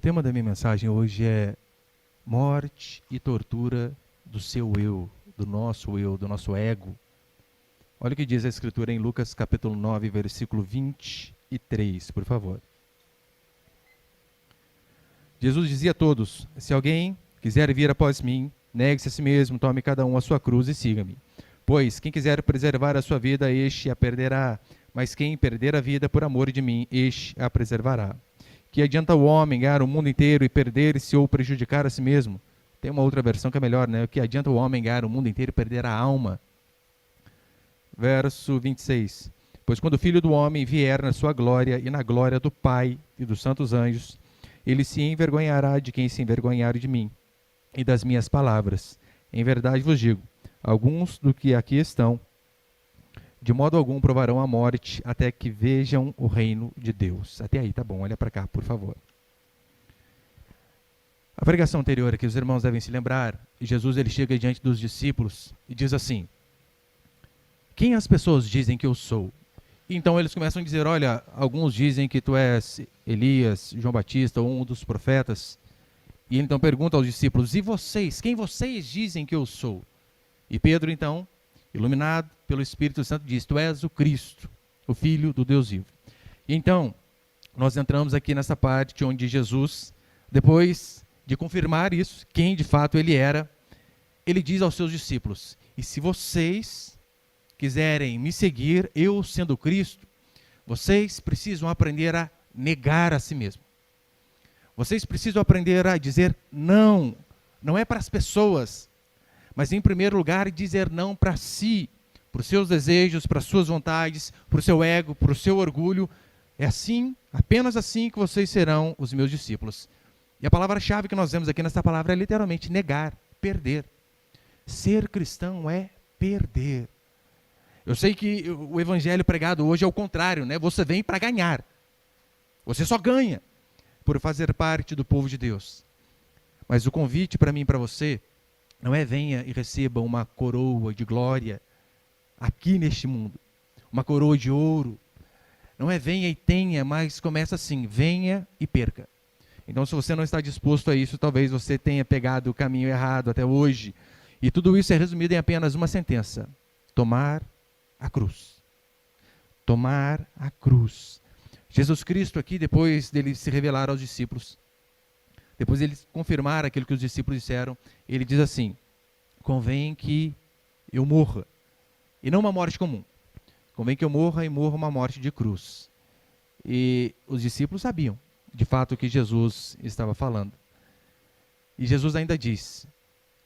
O tema da minha mensagem hoje é morte e tortura do seu eu, do nosso ego. Olha o que diz a Escritura em Lucas capítulo 9, versículo 23, por favor. Jesus dizia a todos: se alguém quiser vir após mim, negue-se a si mesmo, tome cada um a sua cruz e siga-me. Pois quem quiser preservar a sua vida, este a perderá, mas quem perder a vida por amor de mim, este a preservará. Que adianta o homem ganhar o mundo inteiro e perder-se ou prejudicar a si mesmo? Tem uma outra versão que é melhor, né? Que adianta o homem ganhar o mundo inteiro e perder a alma? Verso 26. Pois quando o Filho do Homem vier na sua glória e na glória do Pai e dos santos anjos, ele se envergonhará de quem se envergonhar de mim e das minhas palavras. Em verdade vos digo, alguns do que aqui estão, de modo algum provarão a morte até que vejam o reino de Deus. Até aí, tá bom, olha para cá, por favor. A pregação anterior que os irmãos devem se lembrar, Jesus ele chega diante dos discípulos e diz assim: quem as pessoas dizem que eu sou? Então eles começam a dizer: olha, alguns dizem que tu és Elias, João Batista ou um dos profetas. E ele então pergunta aos discípulos: e vocês? Quem vocês dizem que eu sou? E Pedro então, iluminado pelo Espírito Santo, diz: tu és o Cristo, o Filho do Deus vivo. E então, nós entramos aqui nessa parte onde Jesus, depois de confirmar isso, quem de fato ele era, ele diz aos seus discípulos: e se vocês quiserem me seguir, eu sendo Cristo, vocês precisam aprender a negar a si mesmo. Vocês precisam aprender a dizer não. Não é para as pessoas, mas em primeiro lugar dizer não para si, para os seus desejos, para as suas vontades, para o seu ego, para o seu orgulho. É assim, apenas assim que vocês serão os meus discípulos. E a palavra-chave que nós vemos aqui nessa palavra é literalmente negar, perder. Ser cristão é perder. Eu sei que o evangelho pregado hoje é o contrário, né? Você vem para ganhar. Você só ganha por fazer parte do povo de Deus. Mas o convite para mim e para você não é venha e receba uma coroa de glória aqui neste mundo, uma coroa de ouro. Não é venha e tenha, mas começa assim: venha e perca. Então, se você não está disposto a isso, talvez você tenha pegado o caminho errado até hoje. E tudo isso é resumido em apenas uma sentença: tomar a cruz. Tomar a cruz. Jesus Cristo aqui, depois dele se revelar aos discípulos, depois de ele confirmar aquilo que os discípulos disseram, ele diz assim: convém que eu morra, e não uma morte comum. Convém que eu morra e morra uma morte de cruz. E os discípulos sabiam, de fato, o que Jesus estava falando. E Jesus ainda diz: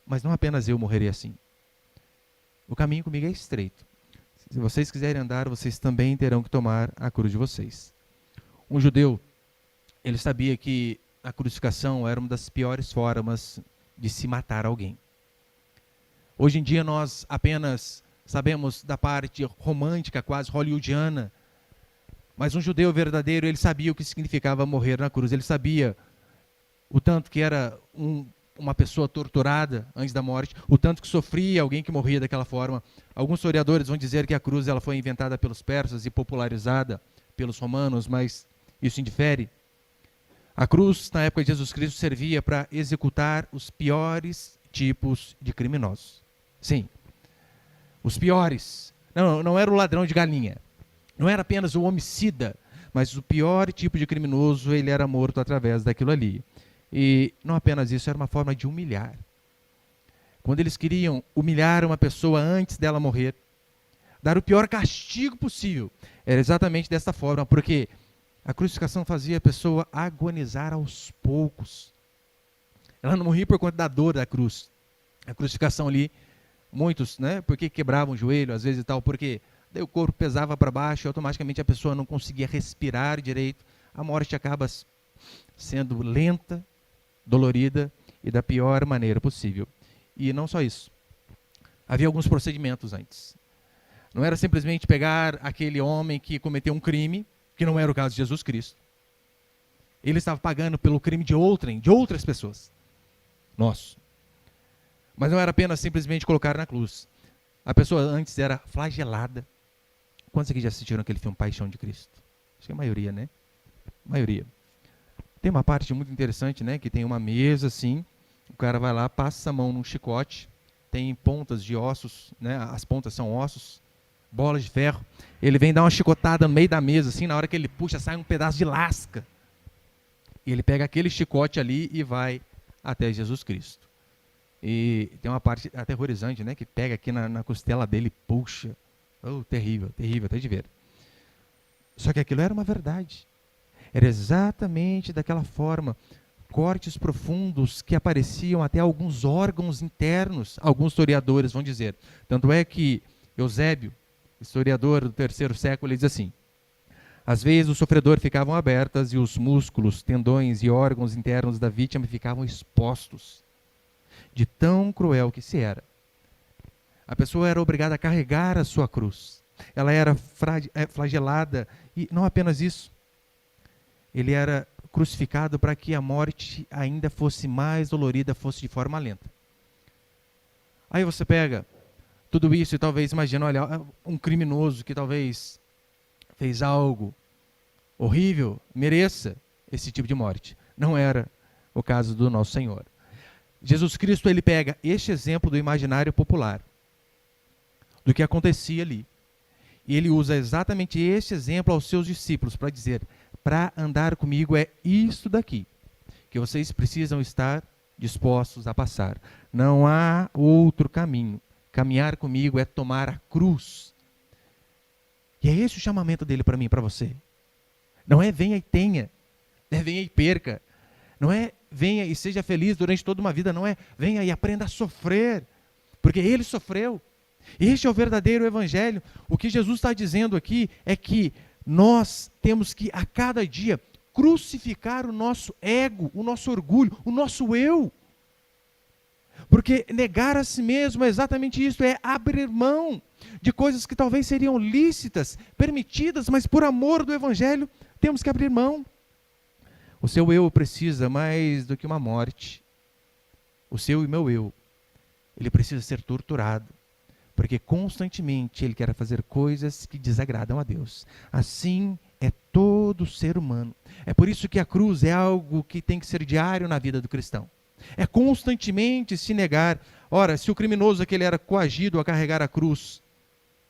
mas não apenas eu morrerei assim. O caminho comigo é estreito. Se vocês quiserem andar, vocês também terão que tomar a cruz de vocês. Um judeu, ele sabia que a crucificação era uma das piores formas de se matar alguém. Hoje em dia nós apenas sabemos da parte romântica, quase hollywoodiana, mas um judeu verdadeiro, ele sabia o que significava morrer na cruz. Ele sabia o tanto que era uma pessoa torturada antes da morte, o tanto que sofria alguém que morria daquela forma. Alguns historiadores vão dizer que a cruz ela foi inventada pelos persas e popularizada pelos romanos, mas isso indifere. A cruz, na época de Jesus Cristo, servia para executar os piores tipos de criminosos. Sim, os piores. Não era o ladrão de galinha. Não era apenas o homicida, mas o pior tipo de criminoso, ele era morto através daquilo ali. E não apenas isso, era uma forma de humilhar. Quando eles queriam humilhar uma pessoa antes dela morrer, dar o pior castigo possível, era exatamente dessa forma, porque a crucificação fazia a pessoa agonizar aos poucos. Ela não morria por conta da dor da cruz. A crucificação ali, muitos, né, porque quebravam o joelho, às vezes e tal, porque daí o corpo pesava para baixo e automaticamente a pessoa não conseguia respirar direito. A morte acaba sendo lenta, dolorida e da pior maneira possível. E não só isso. Havia alguns procedimentos antes. Não era simplesmente pegar aquele homem que cometeu um crime, que não era o caso de Jesus Cristo. Ele estava pagando pelo crime de outras pessoas. Nosso. Mas não era apenas simplesmente colocar na cruz. A pessoa antes era flagelada. Quantos aqui já assistiram aquele filme Paixão de Cristo? Acho que a maioria, né? A maioria. Tem uma parte muito interessante, né? Que tem uma mesa assim, o cara vai lá, passa a mão num chicote, tem pontas de ossos, né? As pontas são ossos, bolas de ferro. Ele vem dar uma chicotada no meio da mesa, assim, na hora que ele puxa, sai um pedaço de lasca. E ele pega aquele chicote ali e vai até Jesus Cristo. E tem uma parte aterrorizante, né? Que pega aqui na costela dele e puxa. Oh, terrível, terrível, até de ver. Só que aquilo era uma verdade. Era exatamente daquela forma. Cortes profundos que apareciam até alguns órgãos internos, alguns historiadores vão dizer. Tanto é que Eusébio, historiador do 3º século, ele diz assim: às vezes o sofredor ficavam abertas e os músculos, tendões e órgãos internos da vítima ficavam expostos, de tão cruel que se era. A pessoa era obrigada a carregar a sua cruz. Ela era flagelada e não apenas isso. Ele era crucificado para que a morte ainda fosse mais dolorida, fosse de forma lenta. Aí você pega tudo isso e talvez imagina, olha, um criminoso que talvez fez algo horrível, mereça esse tipo de morte. Não era o caso do nosso Senhor. Jesus Cristo, ele pega este exemplo do imaginário popular, do que acontecia ali. E ele usa exatamente este exemplo aos seus discípulos para dizer: para andar comigo é isto daqui, que vocês precisam estar dispostos a passar. Não há outro caminho. Caminhar comigo é tomar a cruz. E é esse o chamamento dele para mim e para você. Não é venha e tenha, é venha e perca. Não é venha e seja feliz durante toda uma vida, não é venha e aprenda a sofrer, porque ele sofreu. Este é o verdadeiro evangelho. O que Jesus está dizendo aqui é que nós temos que a cada dia crucificar o nosso ego, o nosso orgulho, o nosso eu. Porque negar a si mesmo é exatamente isso, é abrir mão de coisas que talvez seriam lícitas, permitidas, mas por amor do evangelho temos que abrir mão. O seu eu precisa mais do que uma morte. O seu e meu eu, ele precisa ser torturado. Porque constantemente ele quer fazer coisas que desagradam a Deus. Assim é todo ser humano. É por isso que a cruz é algo que tem que ser diário na vida do cristão. É constantemente se negar. Ora, se o criminoso é que ele era coagido a carregar a cruz,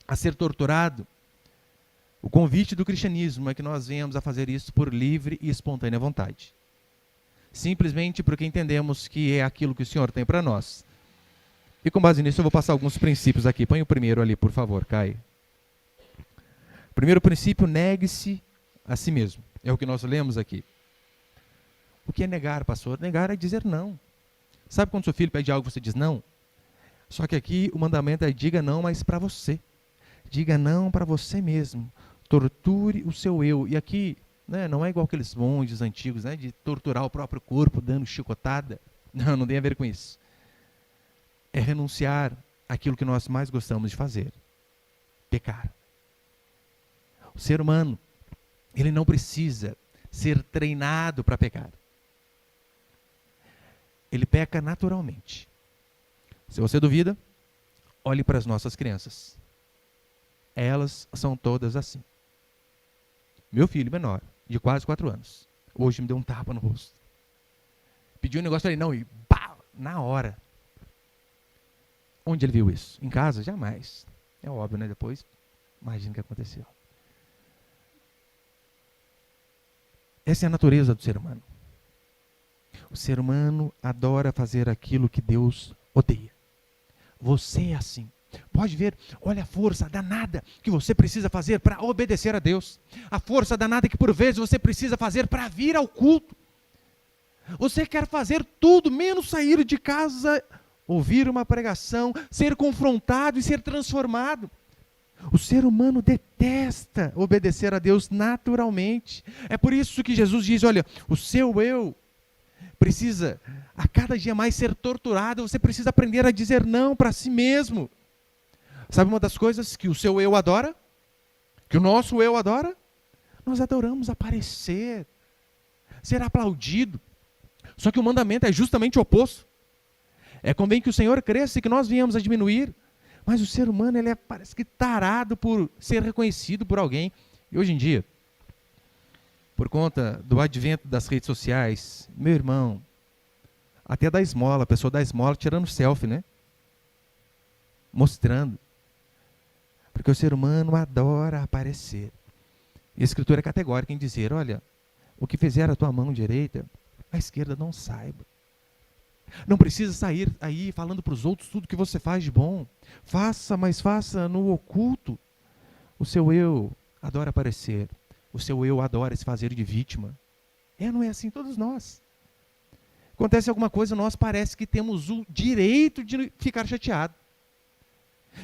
a ser torturado, o convite do cristianismo é que nós venhamos a fazer isso por livre e espontânea vontade. Simplesmente porque entendemos que é aquilo que o Senhor tem para nós. E com base nisso eu vou passar alguns princípios aqui. Põe o primeiro ali, por favor, Caio. Primeiro princípio, negue-se a si mesmo. É o que nós lemos aqui. O que é negar, pastor? Negar é dizer não. Sabe quando seu filho pede algo e você diz não? Só que aqui o mandamento é diga não, mas para você. Diga não para você mesmo. Torture o seu eu. E aqui, né, não é igual aqueles monges antigos, né, de torturar o próprio corpo dando chicotada. Não, não tem a ver com isso. É renunciar àquilo que nós mais gostamos de fazer. Pecar. O ser humano, ele não precisa ser treinado para pecar. Ele peca naturalmente. Se você duvida, olhe para as nossas crianças. Elas são todas assim. Meu filho menor, de quase 4 anos, hoje me deu um tapa no rosto. Pediu um negócio, falei, não, e pá, na hora. Onde ele viu isso? Em casa? Jamais. É óbvio, né? Depois, imagina o que aconteceu. Essa é a natureza do ser humano. O ser humano adora fazer aquilo que Deus odeia. Você é assim. Pode ver, olha a força danada que você precisa fazer para obedecer a Deus. A força danada que por vezes você precisa fazer para vir ao culto. Você quer fazer tudo, menos sair de casa, ouvir uma pregação, ser confrontado e ser transformado. O ser humano detesta obedecer a Deus naturalmente. É por isso que Jesus diz, olha, o seu eu precisa a cada dia mais ser torturado, você precisa aprender a dizer não para si mesmo. Sabe uma das coisas que o seu eu adora? Que o nosso eu adora? Nós adoramos aparecer, ser aplaudido. Só que o mandamento é justamente o oposto. É convém que o Senhor cresça e que nós venhamos a diminuir. Mas o ser humano, ele parece que tarado por ser reconhecido por alguém. E hoje em dia, por conta do advento das redes sociais, meu irmão, até da esmola, a pessoa dá esmola tirando selfie, né? Mostrando. Porque o ser humano adora aparecer. E a Escritura é categórica em dizer, olha, o que fizer a tua mão direita, a esquerda não saiba. Não precisa sair aí falando para os outros tudo que você faz de bom. Faça, mas faça no oculto. O seu eu adora aparecer. O seu eu adora se fazer de vítima. Não é assim todos nós. Acontece alguma coisa, nós parece que temos o direito de ficar chateado.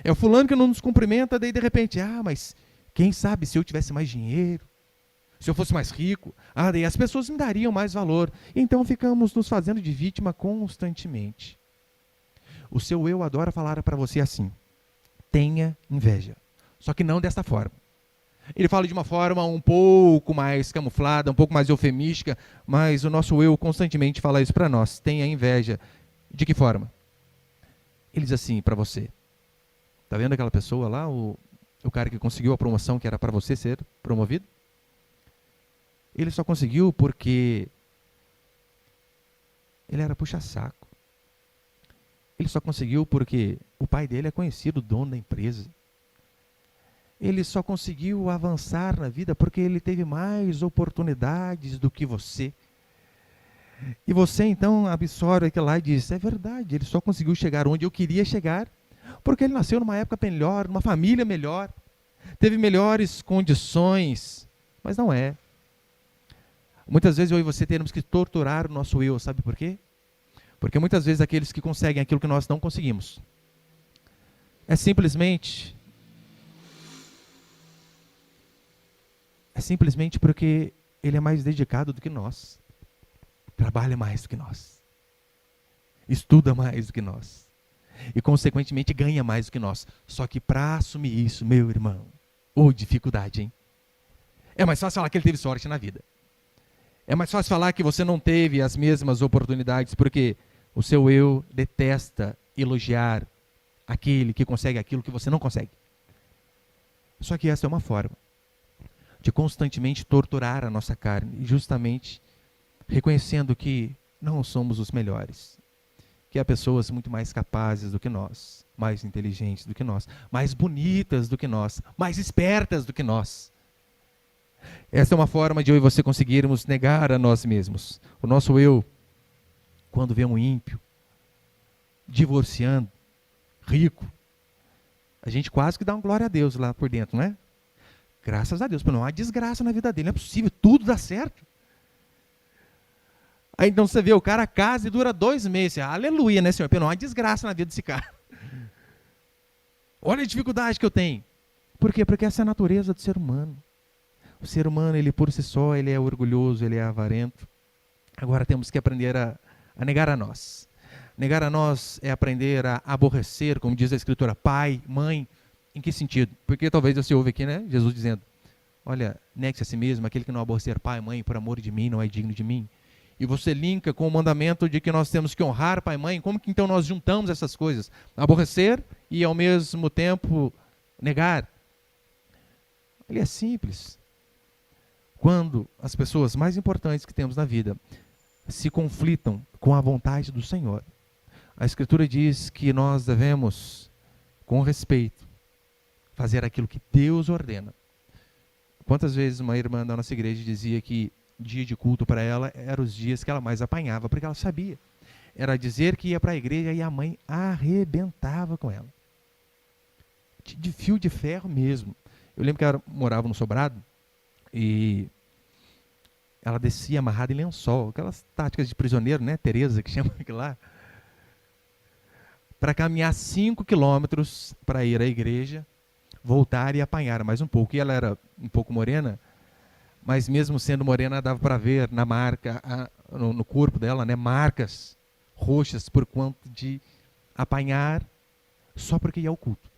É o fulano que não nos cumprimenta, daí de repente, mas quem sabe se eu tivesse mais dinheiro, se eu fosse mais rico, daí as pessoas me dariam mais valor. Então ficamos nos fazendo de vítima constantemente. O seu eu adora falar para você assim, tenha inveja. Só que não desta forma. Ele fala de uma forma um pouco mais camuflada, um pouco mais eufemística, mas o nosso eu constantemente fala isso para nós. Tenha inveja. De que forma? Ele diz assim para você. Está vendo aquela pessoa lá, o cara que conseguiu a promoção que era para você ser promovido? Ele só conseguiu porque ele era puxa-saco. Ele só conseguiu porque o pai dele é conhecido, o dono da empresa. Ele só conseguiu avançar na vida porque ele teve mais oportunidades do que você. E você então absorve aquilo lá e diz, é verdade, ele só conseguiu chegar onde eu queria chegar porque ele nasceu numa época melhor, numa família melhor, teve melhores condições, mas não é. Muitas vezes eu e você temos que torturar o nosso eu, sabe por quê? Porque muitas vezes aqueles que conseguem aquilo que nós não conseguimos, é simplesmente porque ele é mais dedicado do que nós, trabalha mais do que nós, estuda mais do que nós, e consequentemente ganha mais do que nós. Só que para assumir isso, meu irmão, dificuldade, hein? É mais fácil falar que ele teve sorte na vida. É mais fácil falar que você não teve as mesmas oportunidades, porque o seu eu detesta elogiar aquele que consegue aquilo que você não consegue. Só que essa é uma forma de constantemente torturar a nossa carne, justamente reconhecendo que não somos os melhores, que há pessoas muito mais capazes do que nós, mais inteligentes do que nós, mais bonitas do que nós, mais espertas do que nós. Essa é uma forma de eu e você conseguirmos negar a nós mesmos. O nosso eu, quando vê um ímpio, divorciando, rico, a gente quase que dá uma glória a Deus lá por dentro, não é? Graças a Deus, porque não há desgraça na vida dele, não é possível, tudo dá certo. Aí então você vê, o cara casa e dura 2 meses, aleluia, né, Senhor? Porque não há desgraça na vida desse cara. Olha a dificuldade que eu tenho. Por quê? Porque essa é a natureza do ser humano. O ser humano, ele por si só, ele é orgulhoso, ele é avarento. Agora temos que aprender a negar a nós. Negar a nós é aprender a aborrecer, como diz a Escritura, pai, mãe. Em que sentido? Porque talvez você ouve aqui, né, Jesus dizendo, olha, negue-se a si mesmo, aquele que não aborrecer pai, mãe, por amor de mim, não é digno de mim. E você linka com o mandamento de que nós temos que honrar pai e mãe. Como que então nós juntamos essas coisas? Aborrecer e ao mesmo tempo negar. Ele é simples. Quando as pessoas mais importantes que temos na vida se conflitam com a vontade do Senhor, a Escritura diz que nós devemos, com respeito, fazer aquilo que Deus ordena. Quantas vezes uma irmã da nossa igreja dizia que dia de culto para ela eram os dias que ela mais apanhava, porque ela sabia. Era dizer que ia para a igreja e a mãe arrebentava com ela. De fio de ferro mesmo. Eu lembro que ela morava no sobrado e ela descia amarrada em lençol, aquelas táticas de prisioneiro, né, Tereza, que chama aquilo lá, para caminhar 5 quilômetros para ir à igreja, voltar e apanhar mais um pouco. E ela era um pouco morena, mas mesmo sendo morena, dava para ver na marca, no corpo dela, né, marcas roxas por conta de apanhar só porque ia ao culto.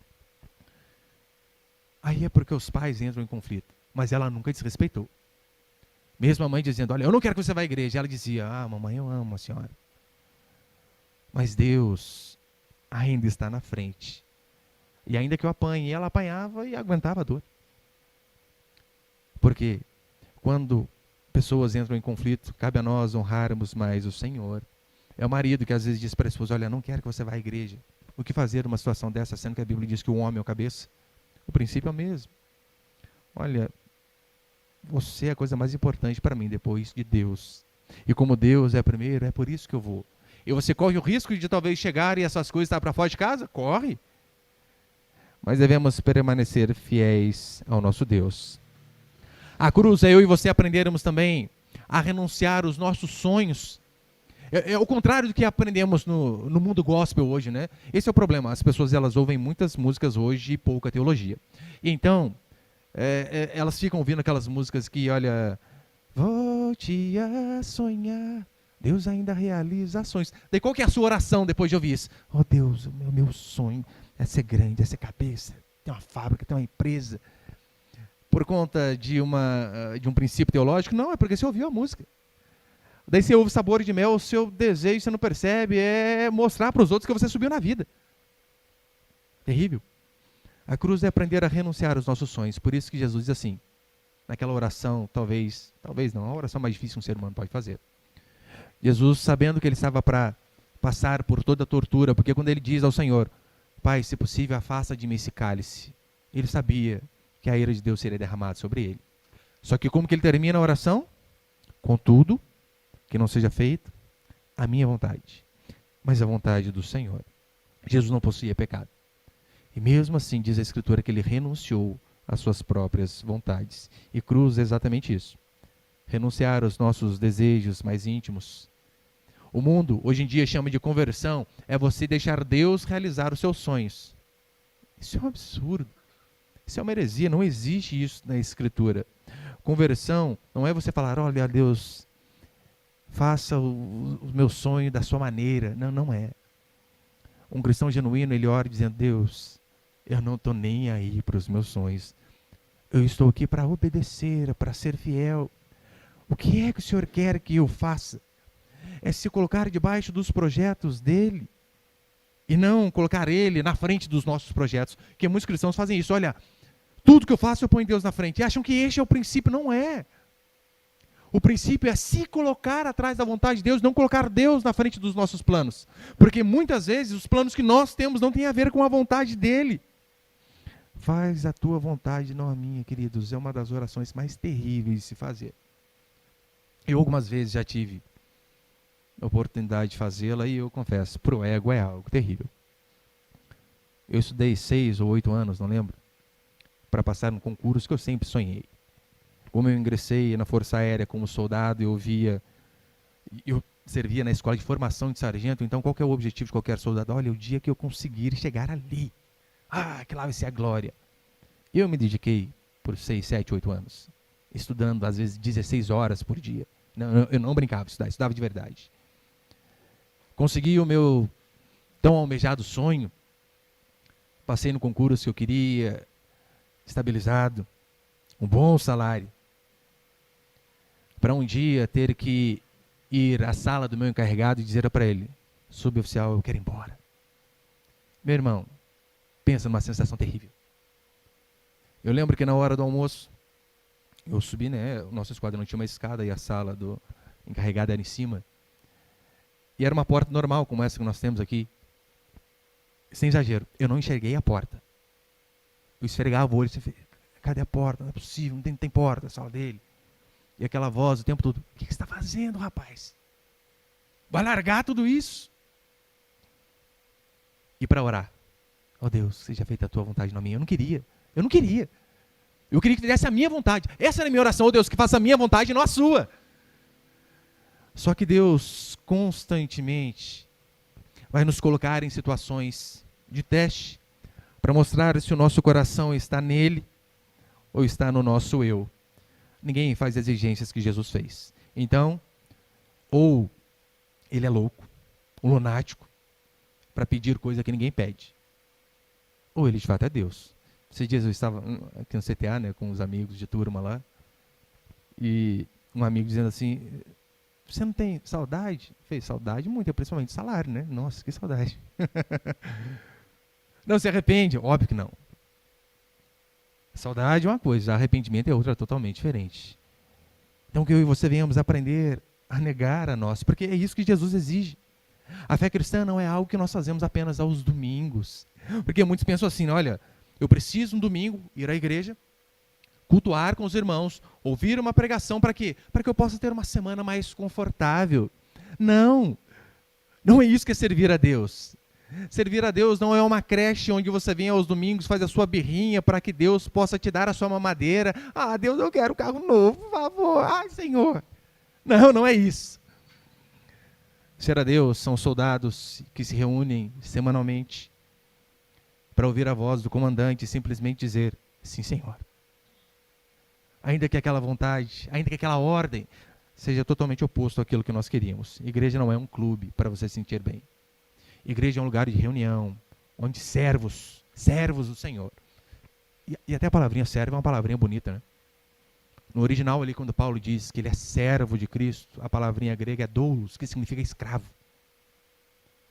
Aí é porque os pais entram em conflito, mas ela nunca desrespeitou. Mesmo a mãe dizendo, olha, eu não quero que você vá à igreja. Ela dizia, mamãe, eu amo a senhora. Mas Deus ainda está na frente. E ainda que eu apanhe, ela apanhava e aguentava a dor. Porque quando pessoas entram em conflito, cabe a nós honrarmos mais o Senhor. É o marido que às vezes diz para a esposa, olha, não quero que você vá à igreja. O que fazer numa situação dessa, sendo que a Bíblia diz que o homem é o cabeça? O princípio é o mesmo. Olha, você é a coisa mais importante para mim depois de Deus. E como Deus é primeiro, é por isso que eu vou. E você corre o risco de talvez chegar e essas coisas estar para fora de casa? Corre. Mas devemos permanecer fiéis ao nosso Deus. A cruz é eu e você aprendermos também a renunciar os nossos sonhos. É o contrário do que aprendemos no mundo gospel hoje, né? Esse é o problema. As pessoas elas ouvem muitas músicas hoje e pouca teologia. E então, elas ficam ouvindo aquelas músicas que, olha, volte a sonhar, Deus ainda realiza ações. Daí qual que é a sua oração depois de ouvir isso? Oh Deus, o meu sonho é ser grande, é ser cabeça, ter uma fábrica, ter uma empresa. Por conta de um princípio teológico? Não, é porque você ouviu a música. Daí você ouve sabor de mel, o seu desejo, você não percebe, é mostrar para os outros que você subiu na vida. Terrível. A cruz é aprender a renunciar aos nossos sonhos. Por isso que Jesus diz assim, naquela oração, talvez não, a oração mais difícil que um ser humano pode fazer. Jesus, sabendo que ele estava para passar por toda a tortura, porque quando ele diz ao Senhor, Pai, se possível, afasta de mim esse cálice, ele sabia que a ira de Deus seria derramada sobre ele. Só que como que ele termina a oração? Contudo, que não seja feito a minha vontade, mas a vontade do Senhor. Jesus não possuía pecado. E mesmo assim diz a Escritura que ele renunciou às suas próprias vontades. E cruz é exatamente isso. Renunciar aos nossos desejos mais íntimos. O mundo, hoje em dia, chama de conversão, é você deixar Deus realizar os seus sonhos. Isso é um absurdo. Isso é uma heresia, não existe isso na Escritura. Conversão não é você falar, olha Deus, faça o meu sonho da sua maneira. Não, não é. Um cristão genuíno, ele ora dizendo, Deus, eu não estou nem aí para os meus sonhos. Eu estou aqui para obedecer, para ser fiel. O que é que o Senhor quer que eu faça? É se colocar debaixo dos projetos dele. E não colocar ele na frente dos nossos projetos. Porque muitos cristãos fazem isso. Olha, tudo que eu faço eu ponho Deus na frente. E acham que este é o princípio. Não é. O princípio é se colocar atrás da vontade de Deus, não colocar Deus na frente dos nossos planos. Porque muitas vezes os planos que nós temos não têm a ver com a vontade dele. Faz a tua vontade, não a minha, queridos. É uma das orações mais terríveis de se fazer. Eu algumas vezes já tive a oportunidade de fazê-la e eu confesso, pro ego é algo terrível. Eu estudei 6 ou 8 anos, não lembro, para passar num concurso que eu sempre sonhei. Como eu ingressei na Força Aérea como soldado, eu servia na escola de formação de sargento, então qual que é o objetivo de qualquer soldado? Olha, o dia que eu conseguir chegar ali, que lá vai ser a glória. Eu me dediquei por 6, 7, 8 anos, estudando às vezes 16 horas por dia. Não, eu não brincava de estudar, estudava de verdade. Consegui o meu tão almejado sonho, passei no concurso que eu queria, estabilizado, um bom salário, para um dia ter que ir à sala do meu encarregado e dizer para ele, suboficial, eu quero ir embora. Meu irmão, pensa numa sensação terrível. Eu lembro que na hora do almoço, eu subi, né, o nosso esquadrão tinha uma escada e a sala do encarregado era em cima. E era uma porta normal, como essa que nós temos aqui. Sem exagero, eu não enxerguei a porta. Eu esfregava o olho e disse, cadê a porta? Não é possível, não tem porta na sala dele. E aquela voz o tempo todo, o que você está fazendo, rapaz? Vai largar tudo isso? E para orar, ó Deus, seja feita a tua vontade, não a minha. Eu não queria. Eu queria que fizesse a minha vontade. Essa era a minha oração, ó Deus, que faça a minha vontade e não a sua. Só que Deus constantemente vai nos colocar em situações de teste para mostrar se o nosso coração está nele ou está no nosso eu. Ninguém faz as exigências que Jesus fez. Então, ou ele é louco, um lunático, para pedir coisa que ninguém pede, ou ele de fato é Deus. Esses dias eu estava aqui no CTA, né, com os amigos de turma lá, e um amigo dizendo assim, você não tem saudade? Fez saudade muito, principalmente de salário, né? Nossa, que saudade. Não se arrepende? Óbvio que não. Saudade é uma coisa, arrependimento é outra, totalmente diferente. Então que eu e você venhamos aprender a negar a nós, porque é isso que Jesus exige. A fé cristã não é algo que nós fazemos apenas aos domingos. Porque muitos pensam assim, olha, eu preciso um domingo ir à igreja, cultuar com os irmãos, ouvir uma pregação para quê? Para que eu possa ter uma semana mais confortável. Não, não é isso que é servir a Deus. Servir a Deus não é uma creche onde você vem aos domingos, faz a sua birrinha para que Deus possa te dar a sua mamadeira. Ah, Deus, eu quero um carro novo, por favor. Ai, Senhor. Não, não é isso. Ser a Deus são soldados que se reúnem semanalmente para ouvir a voz do comandante e simplesmente dizer, sim, Senhor. Ainda que aquela vontade, ainda que aquela ordem seja totalmente oposto àquilo que nós queríamos. Igreja não é um clube para você se sentir bem. Igreja é um lugar de reunião, onde servos do Senhor. E até a palavrinha servo é uma palavrinha bonita, né? No original ali, quando Paulo diz que ele é servo de Cristo, a palavrinha grega é doulos, que significa escravo.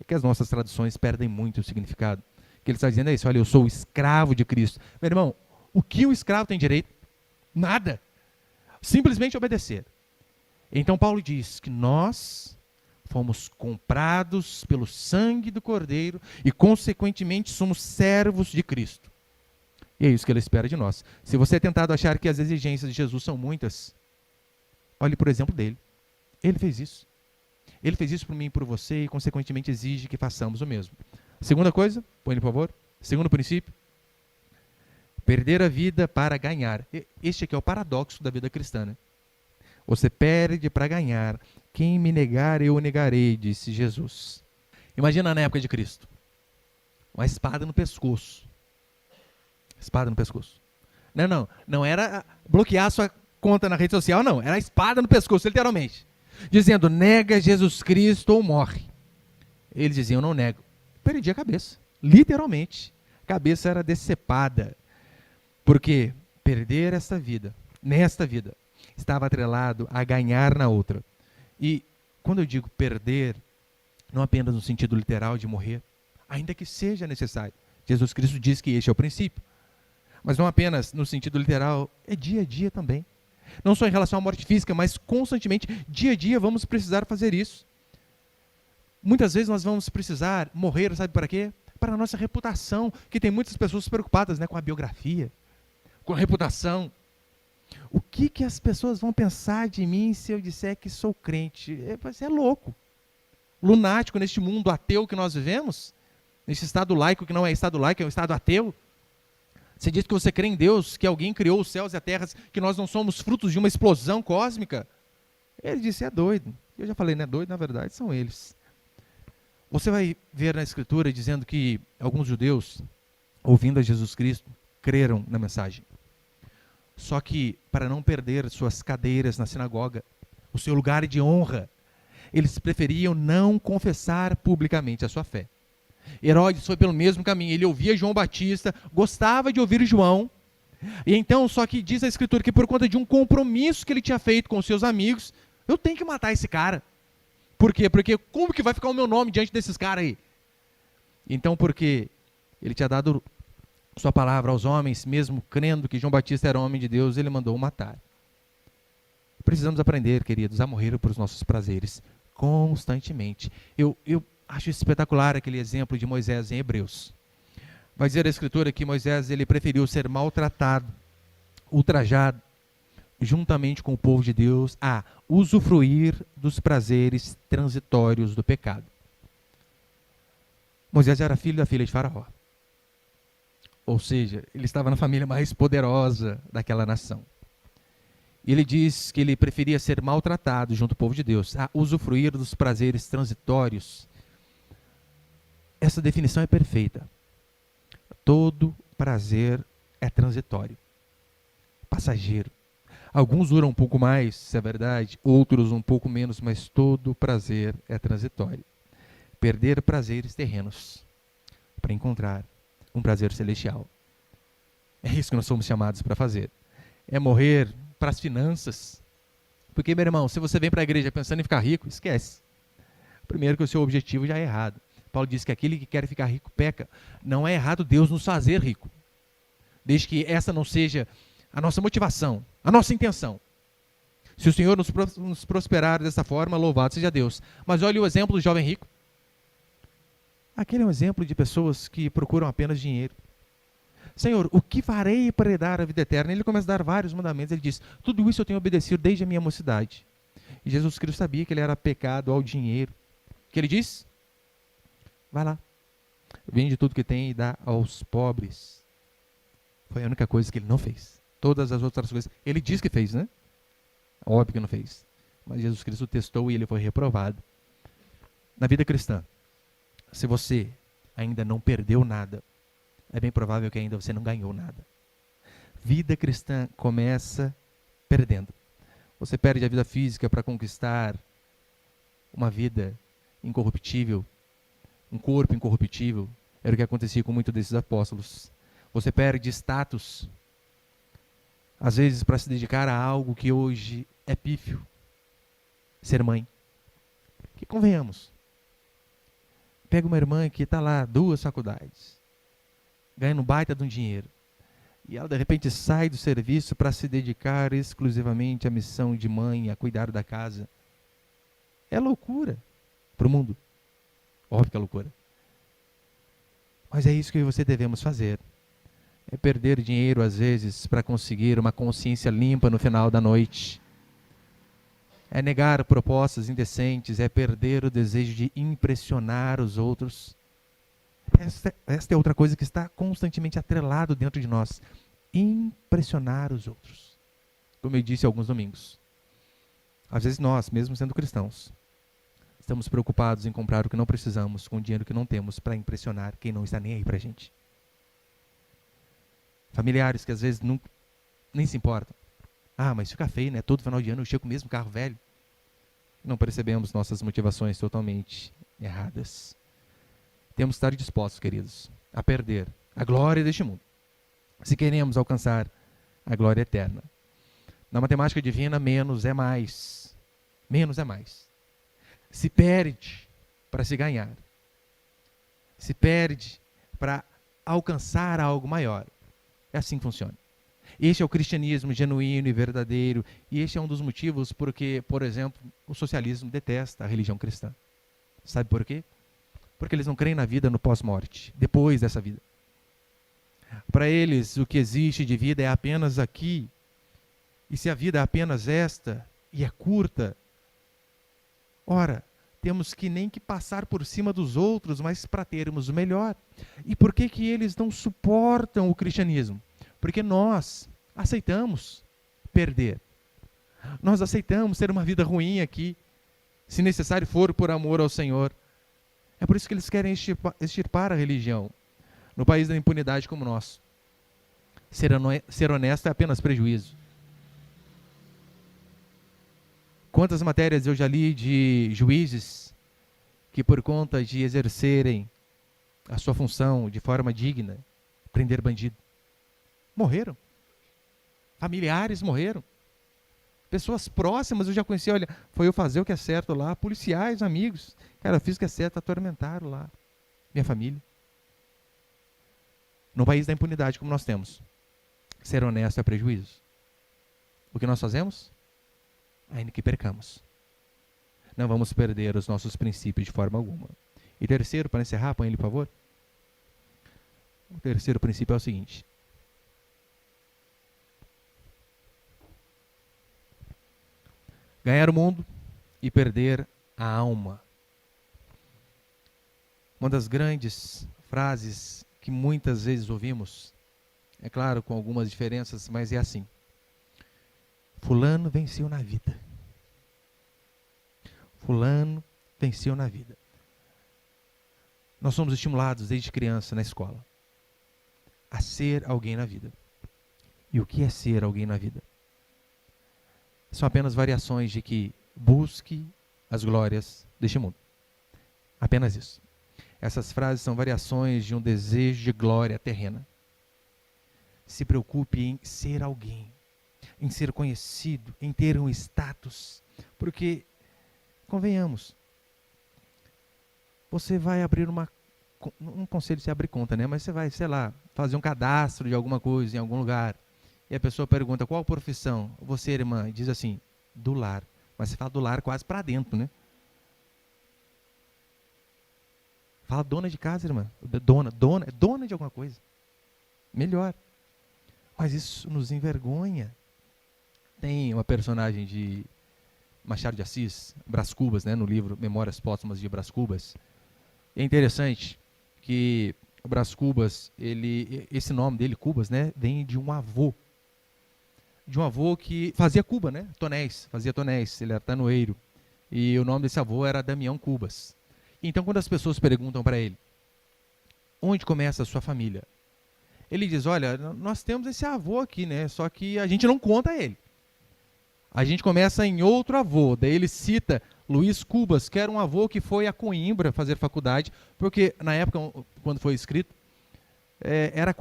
É que as nossas traduções perdem muito o significado. O que ele está dizendo é isso, olha, eu sou o escravo de Cristo. Meu irmão, o que o escravo tem direito? Nada. Simplesmente obedecer. Então Paulo diz que nós fomos comprados pelo sangue do Cordeiro e, consequentemente, somos servos de Cristo. E é isso que ele espera de nós. Se você é tentado achar que as exigências de Jesus são muitas, olhe por exemplo dele. Ele fez isso. Ele fez isso por mim e por você e, consequentemente, exige que façamos o mesmo. Segunda coisa, põe ele por favor. Segundo princípio, perder a vida para ganhar. Este aqui é o paradoxo da vida cristã, né? Você perde para ganhar. Quem me negar, eu o negarei, disse Jesus. Imagina na época de Cristo. Uma espada no pescoço. Espada no pescoço. Não era bloquear a sua conta na rede social, não. Era a espada no pescoço, literalmente. Dizendo, nega Jesus Cristo ou morre. Eles diziam, não nego. Perdi a cabeça. Literalmente. A cabeça era decepada. Porque perder esta vida, nesta vida, estava atrelado a ganhar na outra. E quando eu digo perder, não apenas no sentido literal de morrer, ainda que seja necessário. Jesus Cristo diz que este é o princípio. Mas não apenas no sentido literal, é dia a dia também. Não só em relação à morte física, mas constantemente, dia a dia, vamos precisar fazer isso. Muitas vezes nós vamos precisar morrer, sabe para quê? Para a nossa reputação, que tem muitas pessoas preocupadas, né, com a biografia, com a reputação. O que as pessoas vão pensar de mim se eu disser que sou crente? Você é louco. Lunático neste mundo ateu que nós vivemos, nesse estado laico que não é estado laico, é um estado ateu. Você diz que você crê em Deus, que alguém criou os céus e a terra, que nós não somos frutos de uma explosão cósmica. Ele disse, é doido. Eu já falei, não é doido, na verdade são eles. Você vai ver na Escritura dizendo que alguns judeus, ouvindo a Jesus Cristo, creram na mensagem. Só que, para não perder suas cadeiras na sinagoga, o seu lugar de honra, eles preferiam não confessar publicamente a sua fé. Herodes foi pelo mesmo caminho, ele ouvia João Batista, gostava de ouvir João, e então, só que diz a Escritura que por conta de um compromisso que ele tinha feito com os seus amigos, eu tenho que matar esse cara. Por quê? Porque como que vai ficar o meu nome diante desses caras aí? Então, porque ele tinha dado sua palavra aos homens, mesmo crendo que João Batista era homem de Deus, ele mandou o matar. Precisamos aprender, queridos, a morrer por os nossos prazeres, constantemente. Eu acho espetacular aquele exemplo de Moisés em Hebreus. Vai dizer a Escritura que Moisés ele preferiu ser maltratado, ultrajado, juntamente com o povo de Deus, a usufruir dos prazeres transitórios do pecado. Moisés era filho da filha de Faraó. Ou seja, ele estava na família mais poderosa daquela nação. E ele diz que ele preferia ser maltratado junto ao povo de Deus, a usufruir dos prazeres transitórios. Essa definição é perfeita. Todo prazer é transitório, passageiro. Alguns duram um pouco mais, isso é verdade, outros um pouco menos, mas todo prazer é transitório. Perder prazeres terrenos para encontrar um prazer celestial. É isso que nós somos chamados para fazer. É morrer para as finanças. Porque, meu irmão, se você vem para a igreja pensando em ficar rico, esquece. Primeiro que o seu objetivo já é errado. Paulo diz que aquele que quer ficar rico peca. Não é errado Deus nos fazer rico. Desde que essa não seja a nossa motivação, a nossa intenção. Se o Senhor nos prosperar dessa forma, louvado seja Deus. Mas olha o exemplo do jovem rico. Aquele é um exemplo de pessoas que procuram apenas dinheiro. Senhor, o que farei para herdar a vida eterna? Ele começa a dar vários mandamentos. Ele diz, tudo isso eu tenho obedecido desde a minha mocidade. E Jesus Cristo sabia que ele era pecado ao dinheiro. O que ele diz? Vai lá, vende tudo que tem e dá aos pobres. Foi a única coisa que ele não fez. Todas as outras coisas, ele diz que fez, né? Óbvio que não fez. Mas Jesus Cristo testou e ele foi reprovado. Na vida cristã, se você ainda não perdeu nada, é bem provável que ainda você não ganhou nada. Vida cristã começa perdendo. Você perde a vida física para conquistar uma vida incorruptível, um corpo incorruptível. Era o que acontecia com muitos desses apóstolos. Você perde status, às vezes para se dedicar a algo que hoje é pífio. Ser mãe. Que convenhamos. Pega uma irmã que está lá, 2 faculdades, ganhando um baita de um dinheiro. E ela de repente sai do serviço para se dedicar exclusivamente à missão de mãe, a cuidar da casa. É loucura para o mundo. Óbvio que é loucura. Mas é isso que você devemos fazer. É perder dinheiro às vezes para conseguir uma consciência limpa no final da noite. É negar propostas indecentes, é perder o desejo de impressionar os outros. Esta é outra coisa que está constantemente atrelado dentro de nós. Impressionar os outros. Como eu disse alguns domingos. Às vezes nós, mesmo sendo cristãos, estamos preocupados em comprar o que não precisamos com o dinheiro que não temos para impressionar quem não está nem aí para a gente. Familiares que às vezes nem se importam. Ah, mas fica feio, né? Todo final de ano eu chego com o mesmo carro velho. Não percebemos nossas motivações totalmente erradas. Temos que estar dispostos, queridos, a perder a glória deste mundo, se queremos alcançar a glória eterna. Na matemática divina, menos é mais. Menos é mais. Se perde para se ganhar. Se perde para alcançar algo maior. É assim que funciona. Este é o cristianismo genuíno e verdadeiro. E este é um dos motivos porque, por exemplo, o socialismo detesta a religião cristã. Sabe por quê? Porque eles não creem na vida no pós-morte, depois dessa vida. Para eles, o que existe de vida é apenas aqui. E se a vida é apenas esta, e é curta, ora, temos que nem que passar por cima dos outros, mas para termos o melhor. E por que que eles não suportam o cristianismo? Porque nós aceitamos perder. Nós aceitamos ter uma vida ruim aqui, se necessário for por amor ao Senhor. É por isso que eles querem extirpar a religião no país da impunidade como o nosso. Ser honesto é apenas prejuízo. Quantas matérias eu já li de juízes que, por conta de exercerem a sua função de forma digna, prender bandido, morreram. Familiares morreram. Pessoas próximas eu já conheci, olha, foi eu fazer o que é certo lá, policiais, amigos. Cara, eu fiz o que é certo, atormentaram lá minha família. No país da impunidade como nós temos, ser honesto é prejuízo. O que nós fazemos? Ainda que percamos. Não vamos perder os nossos princípios de forma alguma. E terceiro, para encerrar, põe ele, por favor. O terceiro princípio é o seguinte. Ganhar o mundo e perder a alma. Uma das grandes frases que muitas vezes ouvimos, é claro, com algumas diferenças, mas é assim. Fulano venceu na vida. Fulano venceu na vida. Nós somos estimulados desde criança na escola a ser alguém na vida. E o que é ser alguém na vida? São apenas variações de que busque as glórias deste mundo. Apenas isso. Essas frases são variações de um desejo de glória terrena. Se preocupe em ser alguém, em ser conhecido, em ter um status. Porque, convenhamos, você vai abrir não conselho se abrir conta, né? Mas você vai, sei lá, fazer um cadastro de alguma coisa em algum lugar. E a pessoa pergunta, qual profissão? Você, irmã, diz assim, do lar. Mas você fala do lar quase para dentro, né? Fala dona de casa, irmã. Dona de alguma coisa. Melhor. Mas isso nos envergonha. Tem uma personagem de Machado de Assis, Brás Cubas, né, no livro Memórias Póstumas de Brás Cubas. É interessante que o Brás Cubas, esse nome dele, Cubas, né, vem de um avô. De um avô que fazia Cuba, né? Fazia tonéis, ele era tanoeiro. E o nome desse avô era Damião Cubas. Então, quando as pessoas perguntam para ele, onde começa a sua família? Ele diz, olha, nós temos esse avô aqui, né? Só que a gente não conta ele. A gente começa em outro avô. Daí ele cita Luiz Cubas, que era um avô que foi a Coimbra fazer faculdade, porque na época, quando foi escrito, era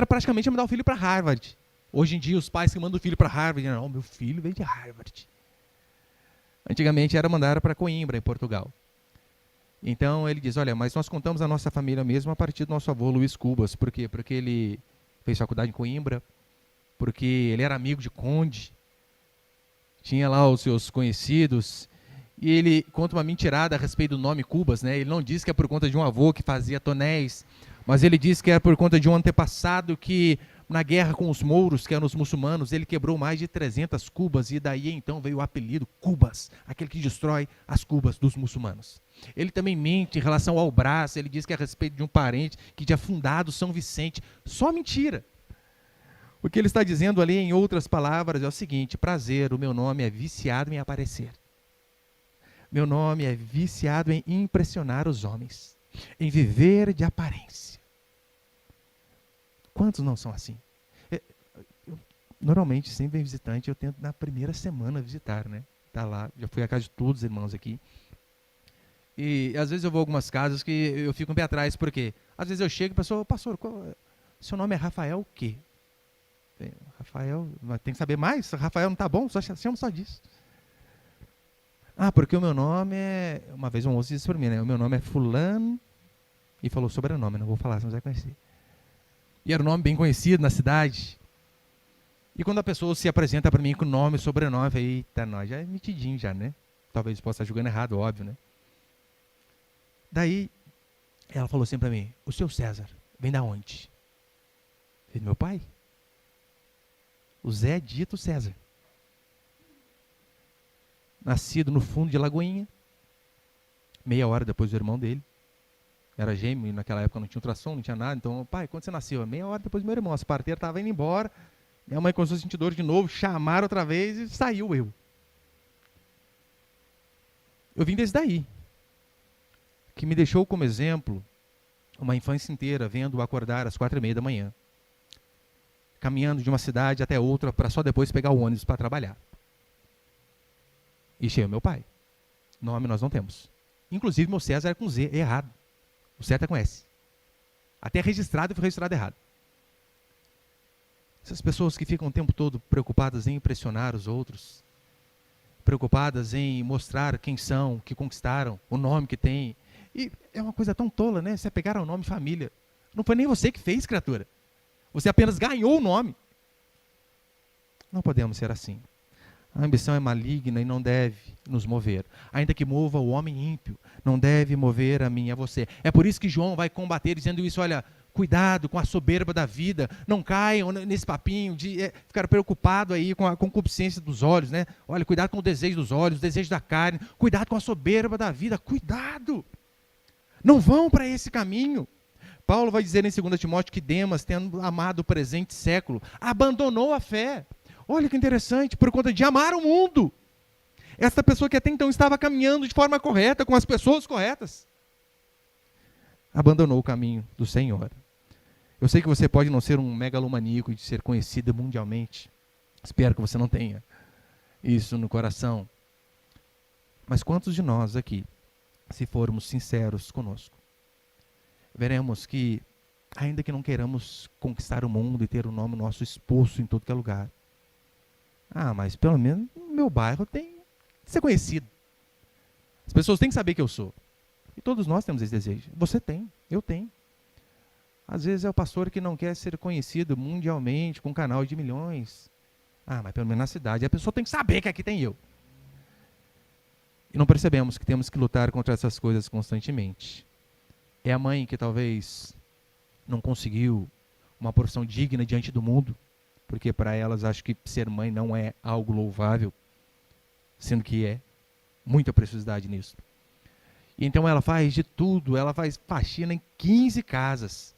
praticamente mandar o filho para Harvard. Hoje em dia, os pais que mandam o filho para Harvard, não, meu filho veio de Harvard. Antigamente era mandar para Coimbra, em Portugal. Então ele diz, olha, mas nós contamos a nossa família mesmo a partir do nosso avô Luiz Cubas. Por quê? Porque ele fez faculdade em Coimbra, porque ele era amigo de conde, tinha lá os seus conhecidos, e ele conta uma mentirada a respeito do nome Cubas, né? Ele não diz que é por conta de um avô que fazia tonéis, mas ele diz que é por conta de um antepassado que, na guerra com os mouros, que eram os muçulmanos, ele quebrou mais de 300 cubas, e daí então veio o apelido Cubas, aquele que destrói as cubas dos muçulmanos. Ele também mente em relação ao Brás, ele diz que é a respeito de um parente que tinha fundado São Vicente. Só mentira. O que ele está dizendo ali, em outras palavras, é o seguinte: prazer, o meu nome é viciado em aparecer. Meu nome é viciado em impressionar os homens, em viver de aparência. Quantos não são assim? Normalmente, sempre vem visitante, eu tento na primeira semana visitar, né? Tá lá, já fui à casa de todos os irmãos aqui. E às vezes eu vou a algumas casas que eu fico um pé atrás, porque às vezes eu chego e pessoa, pastor, seu nome é Rafael o quê? Rafael, tem que saber mais? Rafael não tá bom? Chama só disso. Ah, porque o meu nome é... Uma vez um moço disse para mim, né? O meu nome é fulano, e falou sobrenome, não vou falar, você não vai conhecer. E era um nome bem conhecido na cidade. E quando a pessoa se apresenta para mim com nome e sobrenome, eu falei, eita, nós já é metidinho já, né? Talvez possa estar julgando errado, óbvio, né? Daí, ela falou assim para mim, o seu César, vem da onde? Eu falei, meu pai? O Zé Dito César. Nascido no fundo de Lagoinha, meia hora depois do irmão dele. Era gêmeo, e naquela época não tinha ultrassom, não tinha nada. Então, pai, quando você nasceu? Meia hora depois do meu irmão. As parteiras estavam indo embora. Minha mãe começou a sentir dor de novo, chamaram outra vez e saiu eu. Eu vim desde daí. Que me deixou como exemplo uma infância inteira, vendo-o acordar às 4h30 da manhã. Caminhando de uma cidade até outra para só depois pegar o ônibus para trabalhar. E cheio meu pai. Nome nós não temos. Inclusive, meu César é com Z, é errado. O certo é com S. Até registrado, foi registrado errado. Essas pessoas que ficam o tempo todo preocupadas em impressionar os outros, preocupadas em mostrar quem são, o que conquistaram, o nome que têm. E é uma coisa tão tola, né? Você pegar o nome família. Não foi nem você que fez, criatura. Você apenas ganhou o nome. Não podemos ser assim. A ambição é maligna e não deve nos mover. Ainda que mova o homem ímpio, não deve mover a mim e a você. É por isso que João vai combater dizendo isso, olha, cuidado com a soberba da vida, não caiam nesse papinho de ficar preocupado aí com a concupiscência dos olhos, né? Olha, cuidado com o desejo dos olhos, o desejo da carne, cuidado com a soberba da vida, cuidado! Não vão para esse caminho. Paulo vai dizer em 2 Timóteo que Demas, tendo amado o presente século, abandonou a fé. Olha que interessante, por conta de amar o mundo. Essa pessoa que até então estava caminhando de forma correta, com as pessoas corretas, abandonou o caminho do Senhor. Eu sei que você pode não ser um megalomaníaco de ser conhecido mundialmente. Espero que você não tenha isso no coração. Mas quantos de nós aqui, se formos sinceros conosco, veremos que, ainda que não queiramos conquistar o mundo e ter o nome nosso exposto em todo que é lugar, mas pelo menos no meu bairro tem que ser conhecido. As pessoas têm que saber que eu sou. E todos nós temos esse desejo. Você tem, eu tenho. Às vezes é o pastor que não quer ser conhecido mundialmente, com um canal de milhões. Mas pelo menos na cidade a pessoa tem que saber que aqui tem eu. E não percebemos que temos que lutar contra essas coisas constantemente. É a mãe que talvez não conseguiu uma porção digna diante do mundo, porque para elas acho que ser mãe não é algo louvável, sendo que é muita preciosidade nisso. E então ela faz de tudo, ela faz faxina em 15 casas.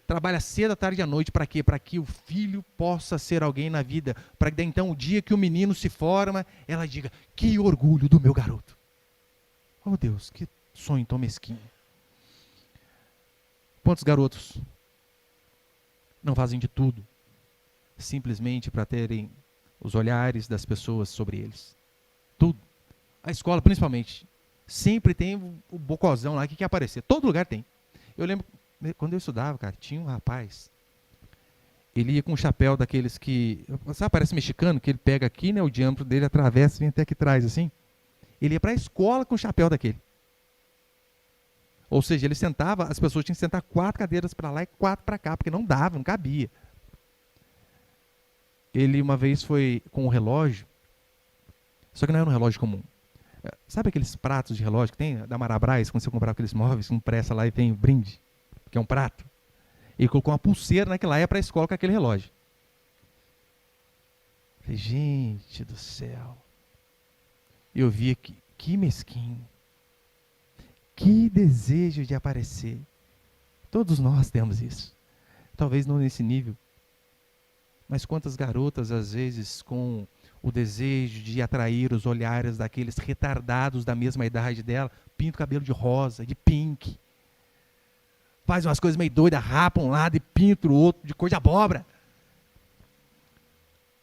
Trabalha cedo, à tarde e à noite, para quê? Para que o filho possa ser alguém na vida. Para que então, o dia que o menino se forma, ela diga, que orgulho do meu garoto. Oh Deus, que sonho tão mesquinho. Quantos garotos não fazem de tudo, simplesmente para terem os olhares das pessoas sobre eles? Tudo. A escola, principalmente, sempre tem o bocozão lá que quer aparecer. Todo lugar tem. Eu lembro, quando eu estudava, cara, tinha um rapaz, ele ia com um chapéu daqueles que, sabe, parece mexicano, que ele pega aqui, né, o diâmetro dele atravessa e vem até aqui atrás, assim. Ele ia para a escola com o chapéu daquele. Ou seja, ele sentava, as pessoas tinham que sentar 4 cadeiras para lá e 4 para cá, porque não dava, não cabia. Ele uma vez foi com um relógio, só que não era um relógio comum. Sabe aqueles pratos de relógio que tem da Marabras, quando você comprava aqueles móveis, com pressa lá e vem o brinde, que é um prato? Ele colocou uma pulseira naquela época para a escola com aquele relógio. Falei, gente do céu. Eu vi aqui, que mesquinho. Que desejo de aparecer. Todos nós temos isso. Talvez não nesse nível. Mas quantas garotas, às vezes, com o desejo de atrair os olhares daqueles retardados da mesma idade dela, pinta o cabelo de rosa, de pink. Faz umas coisas meio doidas, rapa um lado e pinta o outro de cor de abóbora.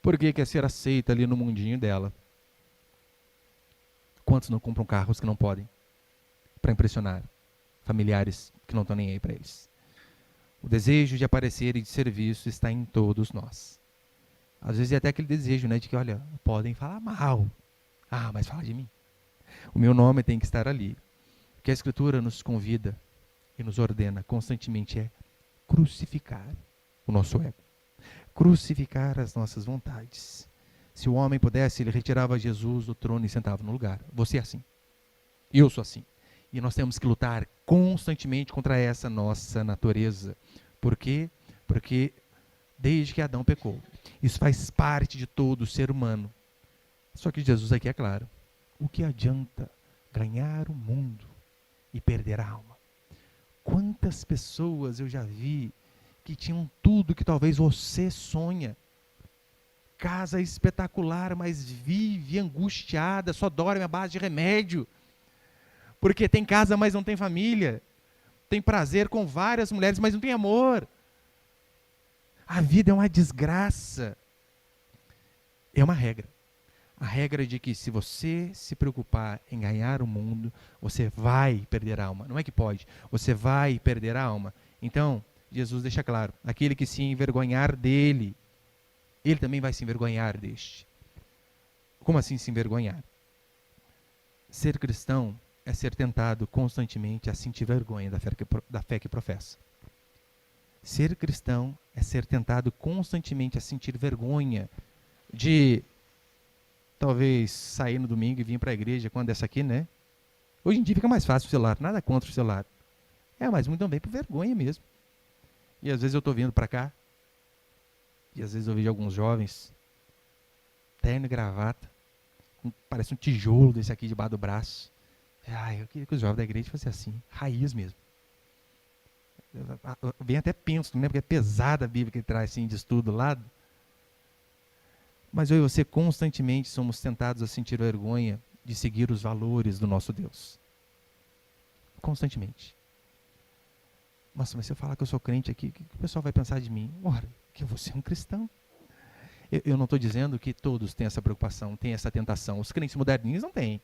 Porque quer ser aceita ali no mundinho dela. Quantos não compram carros que não podem? Para impressionar familiares que não estão nem aí para eles. O desejo de aparecer e de ser visto está em todos nós. Às vezes é até aquele desejo, né, de que, olha, podem falar mal. Ah, mas fala de mim. O meu nome tem que estar ali. O que a Escritura nos convida e nos ordena constantemente é crucificar o nosso ego. Crucificar as nossas vontades. Se o homem pudesse, ele retirava Jesus do trono e sentava no lugar. Você é assim. Eu sou assim. E nós temos que lutar constantemente contra essa nossa natureza. Por quê? Porque desde que Adão pecou, isso faz parte de todo ser humano. Só que Jesus aqui é claro. O que adianta ganhar o mundo e perder a alma? Quantas pessoas eu já vi que tinham tudo que talvez você sonha. Casa espetacular, mas vive angustiada, só dorme à base de remédio. Porque tem casa, mas não tem família. Tem prazer com várias mulheres, mas não tem amor. A vida é uma desgraça. É uma regra. A regra de que se você se preocupar em ganhar o mundo, você vai perder a alma. Não é que pode, você vai perder a alma. Então, Jesus deixa claro, aquele que se envergonhar dele, ele também vai se envergonhar deste. Como assim se envergonhar? Ser cristão é ser tentado constantemente a sentir vergonha da fé que professa. Ser cristão é ser tentado constantemente a sentir vergonha de talvez sair no domingo e vir para a igreja quando essa aqui, né? Hoje em dia fica mais fácil o celular, nada contra o celular. Mas muito também por vergonha mesmo. E às vezes eu estou vindo para cá, e às vezes eu vejo alguns jovens, terno e gravata, parece um tijolo desse aqui debaixo do braço. Eu queria que os jovens da igreja fossem assim, raiz mesmo. Eu bem até penso, né, porque é pesada a Bíblia que ele traz assim, de estudo lá. Mas eu e você constantemente somos tentados a sentir vergonha de seguir os valores do nosso Deus. Constantemente. Nossa, mas se eu falar que eu sou crente aqui, o que o pessoal vai pensar de mim? Ora, que você é um cristão. Eu não estou dizendo que todos têm essa preocupação, têm essa tentação. Os crentes moderninhos não têm.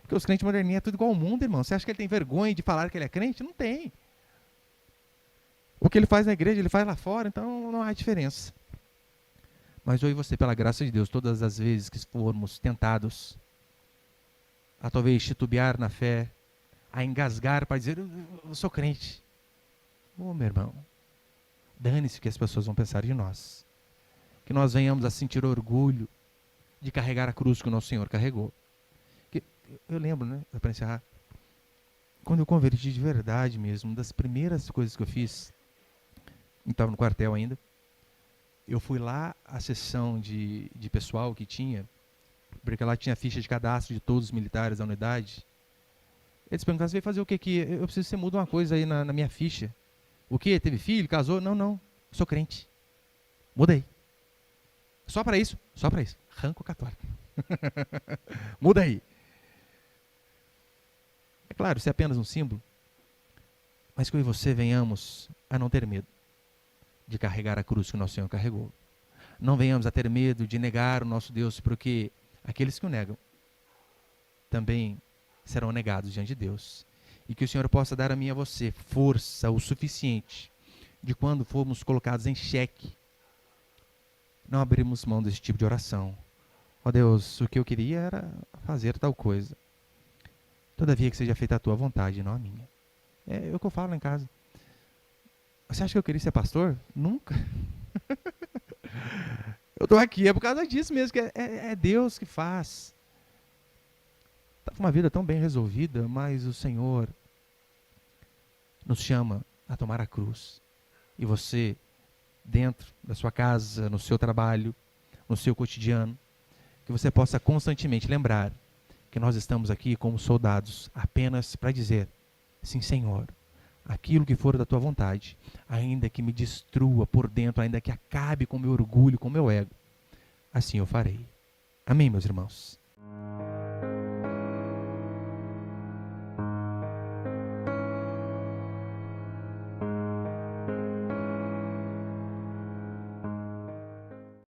Porque os crentes moderninhos é tudo igual ao mundo, irmão. Você acha que ele tem vergonha de falar que ele é crente? Não tem. O que ele faz na igreja, ele faz lá fora, então não há diferença. Mas eu e você, pela graça de Deus, todas as vezes que formos tentados a talvez titubear na fé, a engasgar para dizer, eu sou crente. Meu irmão, dane-se o que as pessoas vão pensar de nós. Que nós venhamos a sentir orgulho de carregar a cruz que o nosso Senhor carregou. eu lembro, né, para encerrar, quando eu converti de verdade mesmo, uma das primeiras coisas que eu fiz, eu estava no quartel ainda, eu fui lá à sessão de pessoal que tinha, porque lá tinha ficha de cadastro de todos os militares da unidade. Eles perguntaram, você veio fazer o que aqui? Eu preciso que você mude uma coisa aí na minha ficha. O quê? Teve filho? Casou? Não, não. Sou crente. Mudei. Só para isso? Só para isso. Ranco católico. Muda aí. É claro, isso é apenas um símbolo, mas que eu e você venhamos a não ter medo de carregar a cruz que o nosso Senhor carregou. Não venhamos a ter medo de negar o nosso Deus, porque aqueles que o negam também serão negados diante de Deus. E que o Senhor possa dar a mim e a você força o suficiente de quando formos colocados em xeque, não abrirmos mão desse tipo de oração. Ó Deus, o que eu queria era fazer tal coisa. Todavia que seja feita a tua vontade, não a minha. É o que eu falo lá em casa. Você acha que eu queria ser pastor? Nunca. Eu estou aqui, é por causa disso mesmo, que é Deus que faz. Está com uma vida tão bem resolvida, mas o Senhor nos chama a tomar a cruz. E você, dentro da sua casa, no seu trabalho, no seu cotidiano, que você possa constantemente lembrar que nós estamos aqui como soldados apenas para dizer, sim, Senhor, aquilo que for da tua vontade, ainda que me destrua por dentro, ainda que acabe com o meu orgulho, com o meu ego, assim eu farei. Amém, meus irmãos?